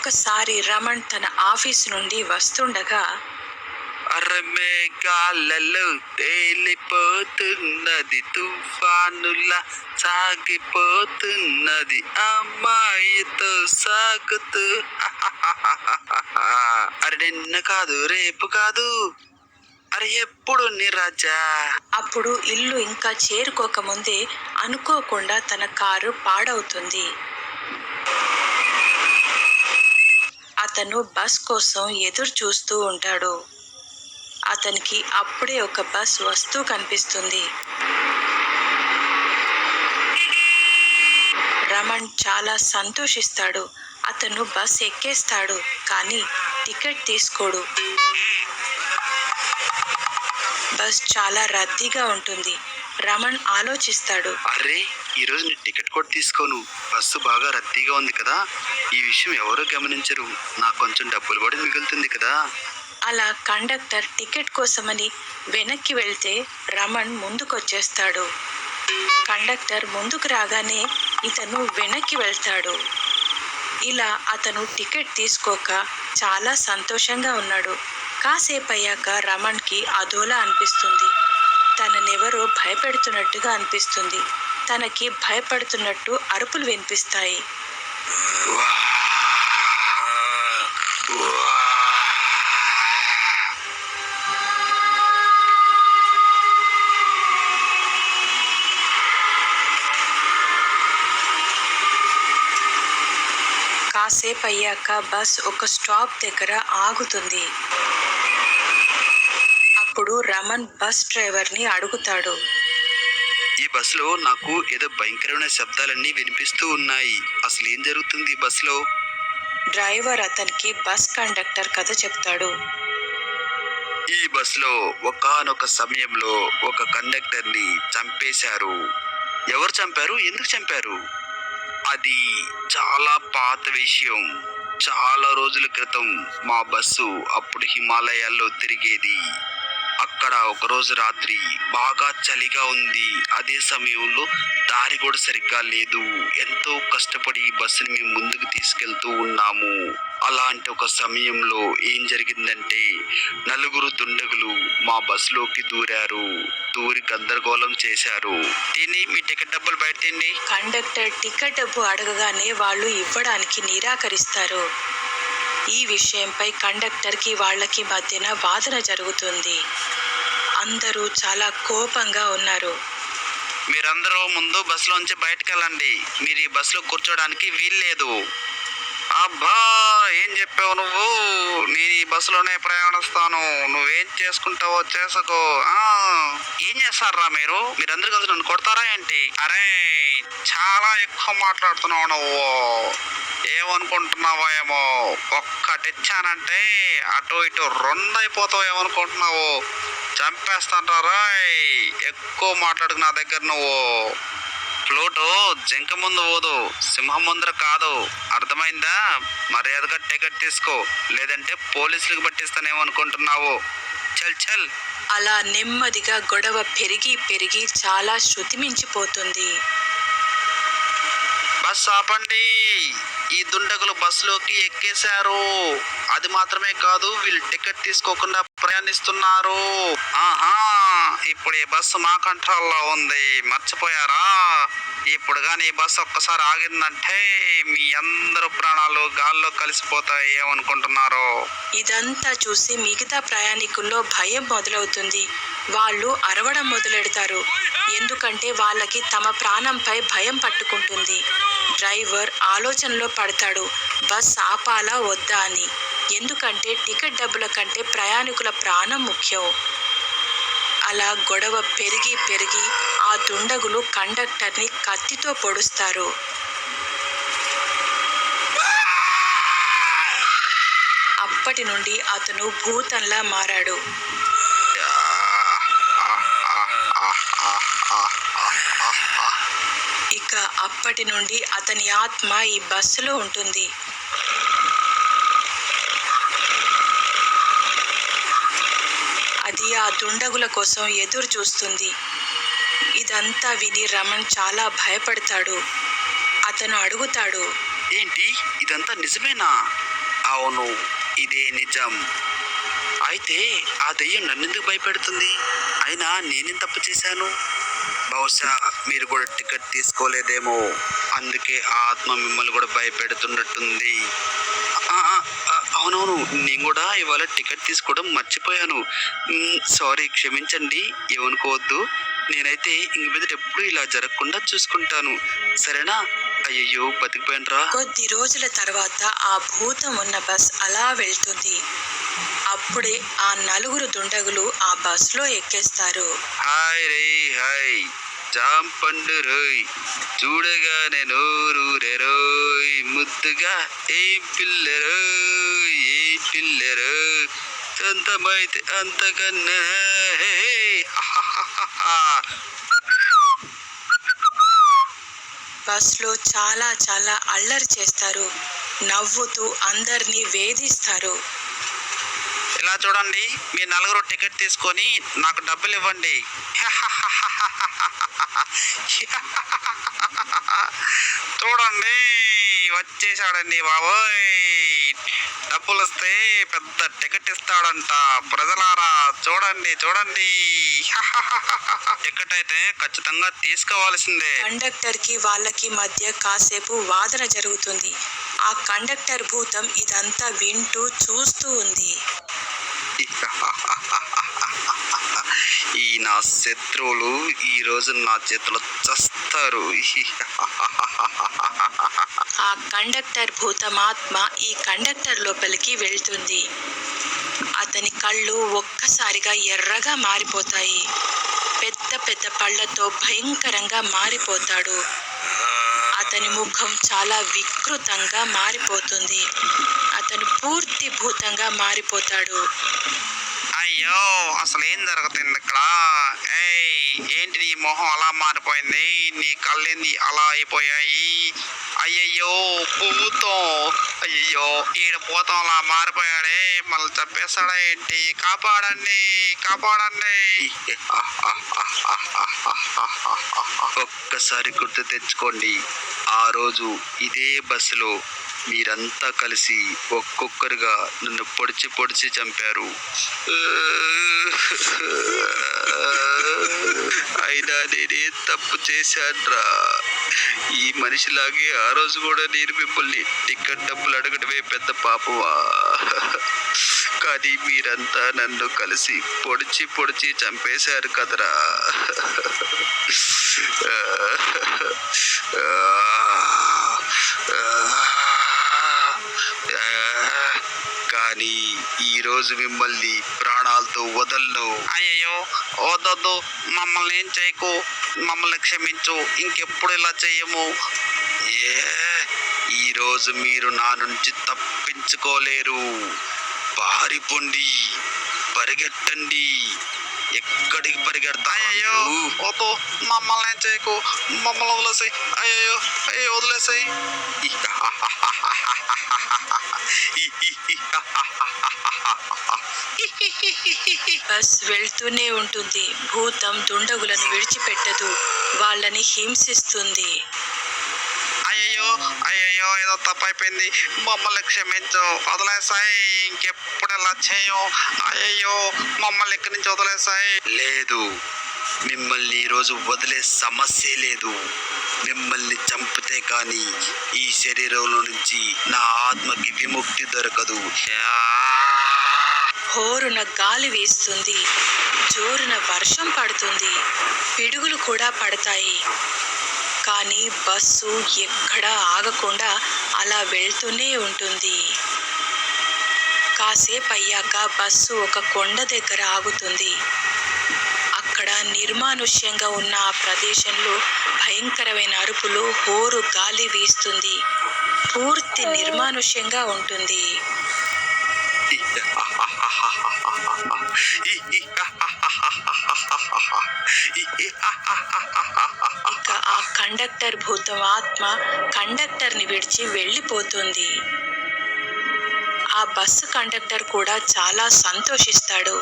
ఒకసారి రమణ్ తన ఆఫీసు నుండి వస్తుండగా అరే మేఘాలలో తేలిపోతున్నది, తుఫానులా సాగిపోతున్నది, అమ్మాయితో సాగుతూ అరే నిన్న కాదు, రేపు కాదు, అరే ఎప్పుడు నిరాజా. అప్పుడు ఇల్లు ఇంకా చేరుకోకముందే అనుకోకుండా తన కారు పాడవుతుంది. అతను బస్ కోసం ఎదురు చూస్తూ ఉంటాడు. అతనికి అప్పుడే ఒక బస్ వస్తూ కనిపిస్తుంది. రమణ్ చాలా సంతోషిస్తాడు. అతను బస్ ఎక్కేస్తాడు, కానీ టికెట్ తీసుకోడు. బస్ చాలా రద్దీగా ఉంటుంది. రమణ్ ఆలోచిస్తాడు, అరే ఈరోజు నీ టికెట్ కూడా తీసుకోను, బస్సు బాగా రద్దీగా ఉంది కదా, ఈ విషయం ఎవరూ గమనించరు, నాకు కొంచెం డబ్బులు కూడా మిగులుతుంది కదా. అలా కండక్టర్ టికెట్ కోసమని వెనక్కి వెళ్తే రమణ్ ముందుకొచ్చేస్తాడు. కండక్టర్ ముందుకు రాగానే ఇతను వెనక్కి వెళ్తాడు. ఇలా అతను టికెట్ తీసుకోక చాలా సంతోషంగా ఉన్నాడు. కాసేపయ్యాక రమణ్కి అదోలా అనిపిస్తుంది. తననెవరో భయపెడుతున్నట్టుగా అనిపిస్తుంది. తనకి భయపడుతున్నట్టు అరుపులు వినిపిస్తాయి. కాసేపయ్యాక బస్ ఒక స్టాప్ దగ్గర ఆగుతుంది. అప్పుడు రమణ్ బస్ డ్రైవర్ని అడుగుతాడు, ఈ బస్సులో నాకు ఏదో భయంకరమైన శబ్దాలన్నీ వినిపిస్తూ ఉన్నాయి, అసలు ఏం జరుగుతుంది ఈ బస్సులో? డ్రైవర్ అతనికి బస్ కండక్టర్ కథ చెప్తాడు. ఈ బస్సులో ఒకానొక సమయంలో ఒక కండక్టర్ని చంపేశారు. ఎవరు చంపారు, ఎందుకు చంపారు? అది చాలా పాత విషయం. చాలా రోజుల క్రితం మా బస్సు అప్పుడు హిమాలయాల్లో తిరిగేది. అక్కడ ఒకరోజు రాత్రి బాగా చలిగా ఉంది. అదే సమయంలో దారి కూడా సరిగ్గా లేదు. ఎంతో కష్టపడి ఈ బస్సుని మేము ముందుకు తీసుకెళ్తూ ఉన్నాము. అలాంటి ఒక సమయంలో ఏం జరిగిందంటే, నలుగురు దుండగులు మా బస్సులోకి దూరారు. దూరి గందరగోళం చేశారు. దీన్ని మీ టికెట్ డబ్బులు బయటండి. కండక్టర్ టికెట్ డబ్బు అడగగానే వాళ్ళు ఇవ్వడానికి నిరాకరిస్తారు. ఈ విషయంపై కండక్టర్కి వాళ్ళకి మధ్యన వాదన జరుగుతుంది. అందరూ చాలా కోపంగా ఉన్నారు. మీరందరూ ముందు బస్సులోంచి బయటకు వెళ్ళండి, మీరు ఈ బస్సులో కూర్చోడానికి వీల్లేదు. అబ్బా ఏం చెప్పావు నువ్వు? నేను ఈ బస్సులోనే ప్రయాణిస్తాను, నువ్వేం చేసుకుంటావో చేసుకో. ఏం చేస్తారా మీరందరూ కలిసి నన్ను కొడతారా ఏంటి? అరే చాలా ఎక్కువ మాట్లాడుతున్నావు నువ్వు. ఏమనుకుంటున్నావో ఏమో, ఒక్కటిచ్చానంటే అటు ఇటు రెండు అయిపోతావు ఏమనుకుంటున్నావు? చంపేస్తాను రాయ్, ఎక్కువ మాట్లాడుకు నా దగ్గర నువ్వు. ఫ్లూటు జింక ముందు పోదు, సింహం ముందర కాదు, అర్థమైందా? మర్యాదగా టికెట్ తీసుకో, లేదంటే పోలీసులకు పట్టిస్తానేమనుకుంటున్నావు. చల్ చల్. అలా నెమ్మదిగా గొడవ పెరిగి పెరిగి చాలా శృతి మించిపోతుంది. బస్ ఆపండి, ఈ దుండగులు బస్సులోకి ఎక్కేశారు. అది మాత్రమే కాదు, వీళ్ళు టికెట్ తీసుకోకుండా ప్రయాణిస్తున్నారు. ఆహా, ఇప్పుడు ఈ బస్సు మా కంట్రోల్లో ఉంది, మర్చిపోయారా? ఇప్పుడు కానీ ఈ బస్సు ఒక్కసారి ఆగిందంటే మీ అందరూ ప్రాణాలు గాల్లో కలిసిపోతాయి ఏమనుకుంటున్నారు? ఇదంతా చూసి మిగతా ప్రయాణికుల్లో భయం మొదలవుతుంది. వాళ్ళు అరవడం మొదలెడతారు. ఎందుకంటే వాళ్ళకి తమ ప్రాణంపై భయం పట్టుకుంటుంది. డ్రైవర్ ఆలోచనలో పడతాడు, బస్ ఆపాలా వద్దా అని. ఎందుకంటే టికెట్ డబ్బుల కంటే ప్రయాణికుల ప్రాణం ముఖ్యం. అలా గొడవ పెరిగి పెరిగి ఆ దుండగులు కండక్టర్ని కత్తితో పొడుస్తారు. అప్పటి నుండి అతను భూతంలా మారాడు. ఇక అప్పటి నుండి అతని ఆత్మ ఈ బస్సులో ఉంటుంది. అది ఆ దుండగుల కోసం ఎదురు చూస్తుంది. ఇదంతా విని రమణ్ చాలా భయపడతాడు. అతను అడుగుతాడు, ఏంటి ఇదంతా నిజమేనా? అవును, ఇదే నిజం. అయితే ఆ దెయ్యం నన్నెందుకు భయపెడుతుంది? అయినా నేనేం తప్పు చేశాను? బహుశా మీరు కూడా టికెట్ తీసుకోలేదేమో, అందుకే ఆ ఆత్మ మిమ్మల్ని కూడా భయపెడుతున్నట్టుంది. అవునవును, నేను కూడా ఇవాళ టికెట్ తీసుకోవడం మర్చిపోయాను. సారీ, క్షమించండి, ఏమనుకోవద్దు. నేనైతే ఇంక మీద ఎప్పుడు ఇలా జరగకుండా చూసుకుంటాను, సరేనా? అయ్యయ్యో, బతికిపోయానురా. కొద్ది రోజుల తర్వాత ఆ భూతం ఉన్న బస్ అలా వెళ్తుంది. అప్పుడే ఆ నలుగురు దుండగులు ఆ బస్లో ఎక్కేస్తారు. హాయ్ రే హాయ్, జాంపండు రోయ్, చూడగానే నోరూరే రోయ్, ముద్దుగా ఏం పిల్లరో, ఏ పిల్లరో, సొంతమైతే అంతకన్నా. హే, హే, హాహాహాహా. బస్లో చాలా చాలా అల్లరి చేస్తారు. నవ్వుతూ అందరినీ వేధిస్తారు. ఇలా చూడండి, మీ నలుగురు టికెట్ తీసుకొని నాకు డబ్బులు ఇవ్వండి. చూడండి, వచ్చేసాడండి బాబోయ్. డబ్బులు వస్తే పెద్ద టికెట్ ఇస్తాడంట. ప్రజలారా చూడండి చూడండి. టికెట్ అయితే ఖచ్చితంగా తీసుకోవాల్సిందే. కండక్టర్ కి వాళ్ళకి మధ్య కాసేపు వాదన జరుగుతుంది. ఆ కండక్టర్ భూతం ఇదంతా వింటూ చూస్తూ ఉంది. ఈ నా శత్రువులు ఈ రోజు నా చేతిలో చస్తారు. ఆ కండక్టర్ భూతమాత్మ ఈ కండక్టర్ లోపలికి వెళ్తుంది. అతని కళ్ళు ఒక్కసారిగా ఎర్రగా మారిపోతాయి. పెద్ద పెద్ద పళ్ళతో భయంకరంగా మారిపోతాడు. అతని ముఖం చాలా వికృతంగా మారిపోతుంది. అతను పూర్తి భూతంగా మారిపోతాడు. అయ్యో, అసలు ఏం జరుగుతుంది ఇక్కడ? ఏయ్, ఏంటి నీ మొహం అలా మారిపోయింది? నీ కళ్ళేంది అలా అయిపోయాయి? అయ్యయ్యో, భూతం! అయ్యయ్యో, ఈడ భూతం అలా మారిపోయాడే, మళ్ళీ చంపేస్తాడా ఏంటి? కాపాడండి, కాపాడండి! ఒక్కసారి గుర్తు తెచ్చుకోండి, ఆ రోజు ఇదే బస్సులో మీరంతా కలిసి ఒక్కొక్కరుగా నన్ను పొడిచి పొడిచి చంపారు. అయినా నేనేం తప్పు చేశాన్రా? ఈ మనిషిలాగే ఆ రోజు కూడా నేను మిమ్మల్ని టికెట్ డబ్బులు అడగడమే పెద్ద పాపమా? కానీ మీరంతా నన్ను కలిసి పొడిచి పొడిచి చంపేశారు కదరా. కానీ ఈరోజు మిమ్మల్ని ప్రాణాలతో వదలను. అయ్యయ్యో, వద్దొద్దు, మమ్మల్ని ఏం చేయకు, మమ్మల్ని క్షమించు, ఇంకెప్పుడు ఇలా చెయ్యము. ఈరోజు మీరు నా నుంచి తప్పించుకోలేరు. పారిపోండి, పరిగెట్టండి. ఎక్కడికి పరిగెడతా? అయ్యో, వద్దు, మమ్మల్ని ఏం చేయకు, మమ్మల్ని వదిలేసాయి. అయ్యో అయ్యో, వదిలేసాయి. బస్ వెళ్తూనే ఉంటుంది. భూతం దుండగులను విడిచిపెట్టదు. వాళ్ళని హింసిస్తుంది. అయ్యయ్యో అయ్యయ్యో, ఏదో తప్పైపోయింది, మమ్మల్ని క్షమించు, వదిలేసాయి, ఇంకెప్పుడు ఇలా చేయు. అయ్యయ్యో, మమ్మల్ని ఇక్కడి నుంచి వదిలేసాయి. లేదు, మిమ్మల్ని ఈరోజు వదిలే సమస్య లేదు. మిమ్మల్ని చంపితే కానీ ఈ శరీరంలో నుంచి నా ఆత్మకి విముక్తి దొరకదు. హోరున గాలి వీస్తుంది. జోరున వర్షం పడుతుంది. పిడుగులు కూడా పడతాయి. కానీ బస్సు ఎక్కడా ఆగకుండా అలా వెళ్తూనే ఉంటుంది. కాసేపు అయ్యాక బస్సు ఒక కొండ దగ్గర ఆగుతుంది. అక్కడ నిర్మానుష్యంగా ఉన్న ఆ ప్రదేశంలో భయంకరమైన అరుపులు, హోరు గాలి వీస్తుంది. పూర్తి నిర్మానుష్యంగా ఉంటుంది. ఇక ఆ కండక్టర్ భూతం ఆత్మ కండక్టర్ని విడిచి వెళ్ళిపోతుంది. ఆ బస్సు కండక్టర్ కూడా చాలా సంతోషిస్తాడు.